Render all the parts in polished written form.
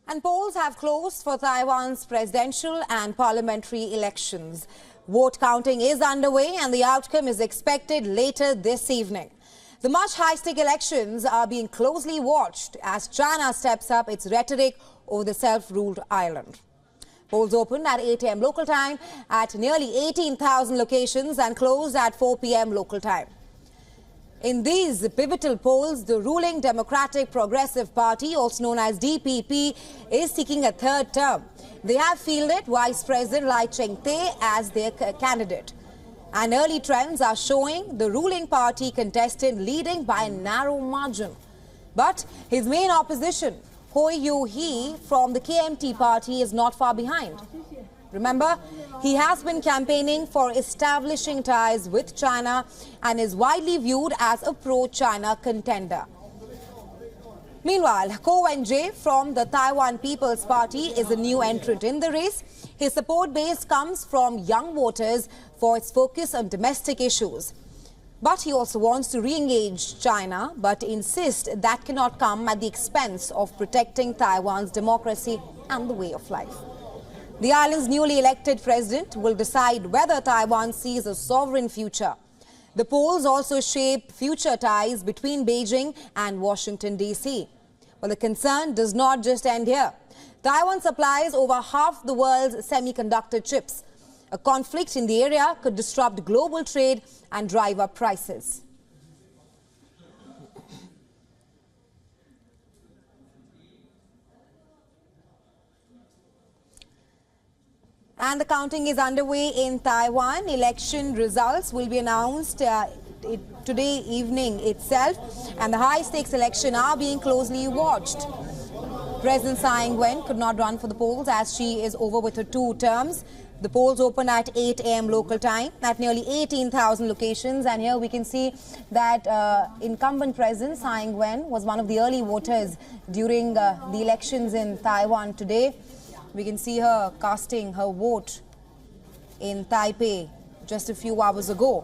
And polls have closed for Taiwan's presidential and parliamentary elections. Vote counting is underway and the outcome is expected later this evening. The much high-stake elections are being closely watched as China steps up its rhetoric over the self-ruled island. Polls opened at 8 a.m. local time at nearly 18,000 locations and closed at 4 p.m. local time. In these pivotal polls, the ruling Democratic Progressive Party, also known as DPP, is seeking a third term. They have fielded Vice President Lai Ching-te as their candidate. And early trends are showing the ruling party contestant leading by a narrow margin. But his main opposition, Hoi Yu-hee from the KMT party, is not far behind. Remember, he has been campaigning for establishing ties with China and is widely viewed as a pro-China contender. Meanwhile, Ko Wen-je from the Taiwan People's Party is a new entrant in the race. His support base comes from young voters for its focus on domestic issues. But he also wants to re-engage China, but insists that cannot come at the expense of protecting Taiwan's democracy and the way of life. The island's newly elected president will decide whether Taiwan sees a sovereign future. The polls also shape future ties between Beijing and Washington, D.C. But the concern does not just end here. Taiwan supplies over half the world's semiconductor chips. A conflict in the area could disrupt global trade and drive up prices. And the counting is underway in Taiwan. Election results will be announced today evening itself. And the high-stakes election are being closely watched. President Tsai Ing-wen could not run for the polls as she is over with her 2 terms. The polls open at 8 a.m. local time at nearly 18,000 locations. And here we can see that incumbent President Tsai Ing-wen was one of the early voters during the elections in Taiwan today. We can see her casting her vote in Taipei just a few hours ago.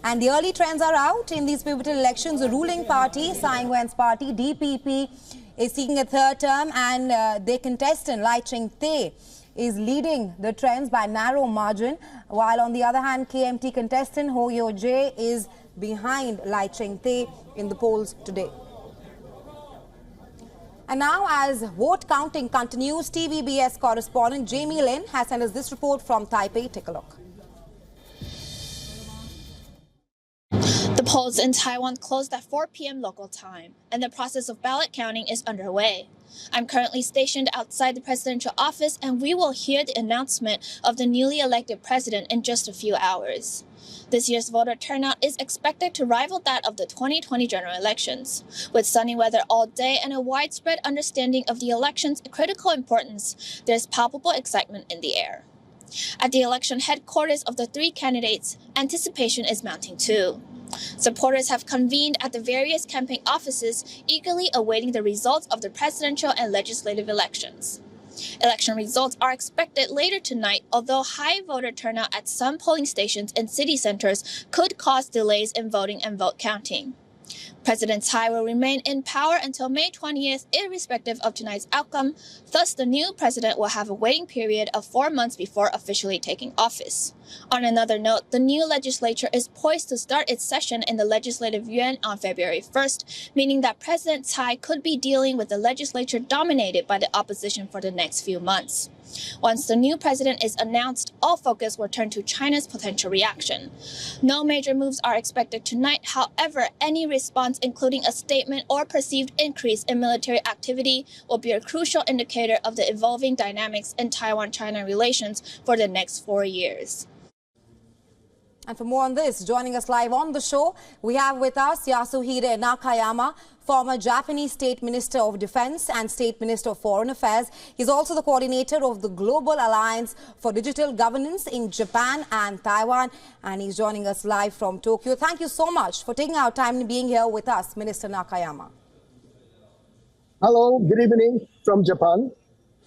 And the early trends are out in these pivotal elections. The ruling party, Tsai Ing-wen's party, DPP, is seeking a third term, and their contestant, Lai Ching-te, is leading the trends by a narrow margin, while on the other hand, KMT contestant Hoi Yu-je is behind Lai Ching-te in the polls today. And now, as vote counting continues, TVBS correspondent Jamie Lin has sent us this report from Taipei. Take a look. The polls in Taiwan closed at 4 p.m. local time, and the process of ballot counting is underway. I'm currently stationed outside the presidential office, and we will hear the announcement of the newly elected president in just a few hours. This year's voter turnout is expected to rival that of the 2020 general elections. With sunny weather all day and a widespread understanding of the election's critical importance, there's palpable excitement in the air. At the election headquarters of the 3 candidates, anticipation is mounting too. Supporters have convened at the various campaign offices, eagerly awaiting the results of the presidential and legislative elections. Election results are expected later tonight, although high voter turnout at some polling stations and city centers could cause delays in voting and vote counting. President Tsai will remain in power until May 20th, irrespective of tonight's outcome. Thus, the new president will have a waiting period of 4 months before officially taking office. On another note, the new legislature is poised to start its session in the Legislative Yuan on February 1st, meaning that President Tsai could be dealing with the legislature dominated by the opposition for the next few months. Once the new president is announced, all focus will turn to China's potential reaction. No major moves are expected tonight. However, any response, including a statement or perceived increase in military activity, will be a crucial indicator of the evolving dynamics in Taiwan-China relations for the next 4 years. And for more on this, joining us live on the show, we have with us Yasuhide Nakayama, former Japanese State Minister of Defense and State Minister of Foreign Affairs. He's also the coordinator of the Global Alliance for Digital Governance in Japan and Taiwan, and he's joining us live from Tokyo. Thank you so much for taking our time and being here with us, Minister Nakayama. Hello, good evening from Japan.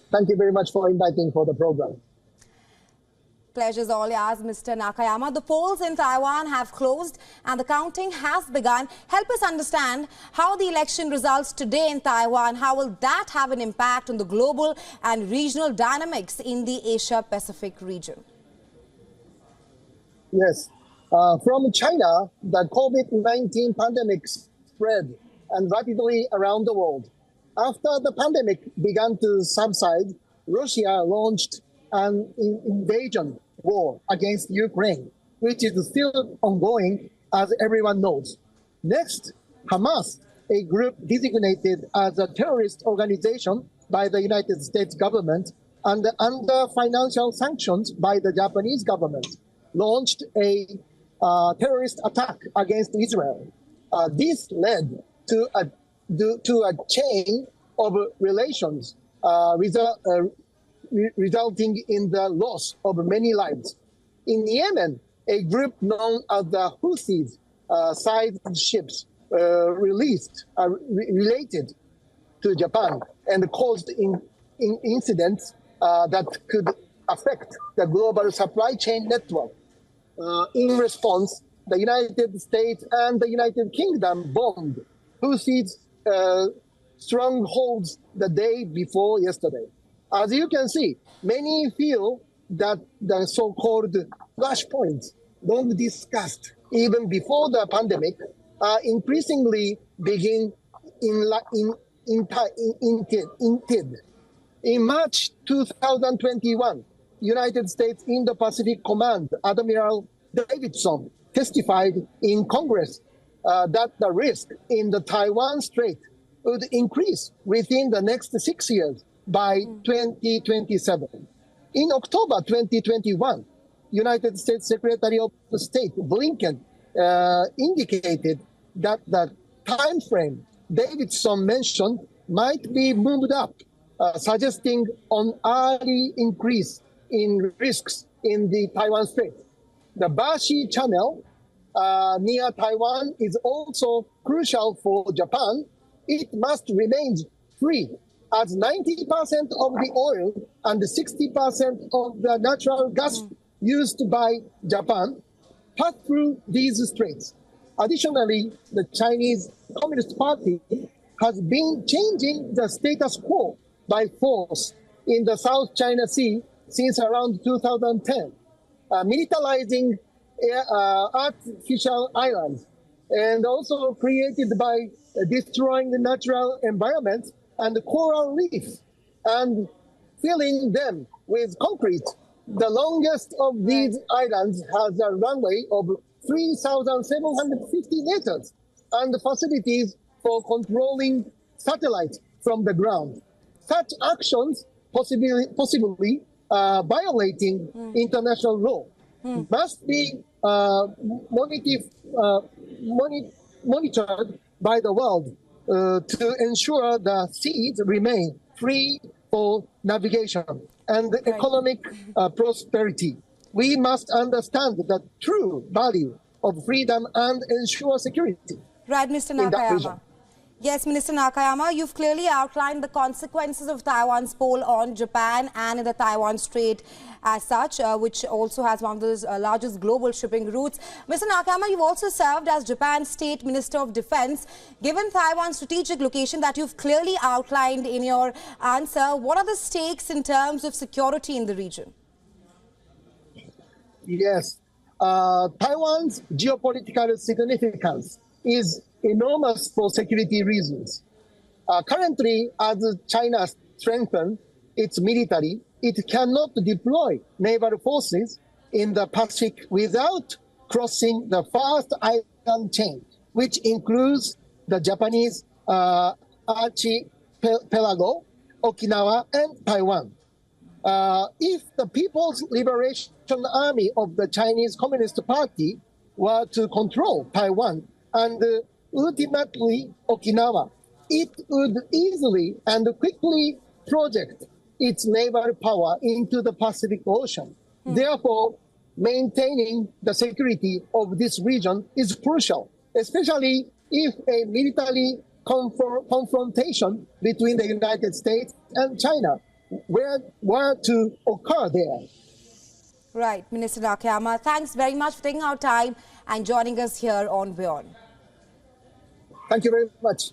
Thank you very much for inviting for the program. Pleasure's all yours, Mr. Nakayama. The polls in Taiwan have closed and the counting has begun. Help us understand how the election results today in Taiwan. How will that have an impact on the global and regional dynamics in the Asia-Pacific region? Yes. From China, the COVID-19 pandemic spread and rapidly around the world. After the pandemic began to subside, Russia launched an invasion war against Ukraine, which is still ongoing, as everyone knows. Next, Hamas, a group designated as a terrorist organization by the United States government and under financial sanctions by the Japanese government, launched a terrorist attack against Israel. This led to a chain of relations resulting in the loss of many lives. In Yemen, a group known as the Houthis side ships related to Japan and caused incidents that could affect the global supply chain network. In response, the United States and the United Kingdom bombed Houthis strongholds the day before yesterday. As you can see, many feel that the so-called flashpoints, long discussed even before the pandemic, are increasingly being hinted. In March 2021, United States Indo-Pacific Command Admiral Davidson testified in Congress that the risk in the Taiwan Strait would increase within the next 6 years by 2027. In October 2021, United States Secretary of State Blinken indicated that the time frame Davidson mentioned might be moved up, suggesting an early increase in risks in the Taiwan Strait. The Bashi Channel near Taiwan is also crucial for Japan. It must remain free, as 90% of the oil and 60% of the natural gas used by Japan pass through these straits. Additionally, the Chinese Communist Party has been changing the status quo by force in the South China Sea since around 2010, militarizing artificial islands, and also created by destroying the natural environment and the coral reefs and filling them with concrete. The longest of these islands has a runway of 3,750 meters and facilities for controlling satellites from the ground. Such actions, possibly violating international law, must be monitored by the world to ensure the seas remain free for navigation and economic prosperity. We must understand the true value of freedom and ensure security. Right, Mr. Nakayama. Yes, Minister Nakayama, you've clearly outlined the consequences of Taiwan's poll on Japan and in the Taiwan Strait as such, which also has one of the largest global shipping routes. Mr. Nakayama, you've also served as Japan's State Minister of Defense. Given Taiwan's strategic location that you've clearly outlined in your answer, what are the stakes in terms of security in the region? Yes, Taiwan's geopolitical significance is enormous for security reasons. Currently, as China strengthens its military, it cannot deploy naval forces in the Pacific without crossing the first island chain, which includes the Japanese archipelago, Okinawa, and Taiwan. If the People's Liberation Army of the Chinese Communist Party were to control Taiwan and ultimately Okinawa, it would easily and quickly project its naval power into the Pacific Ocean. Therefore, maintaining the security of this region is crucial, especially if a military confrontation between the United States and China were to occur there. Right, Minister Nakayama, thanks very much for taking our time and joining us here on WION. Thank you very much.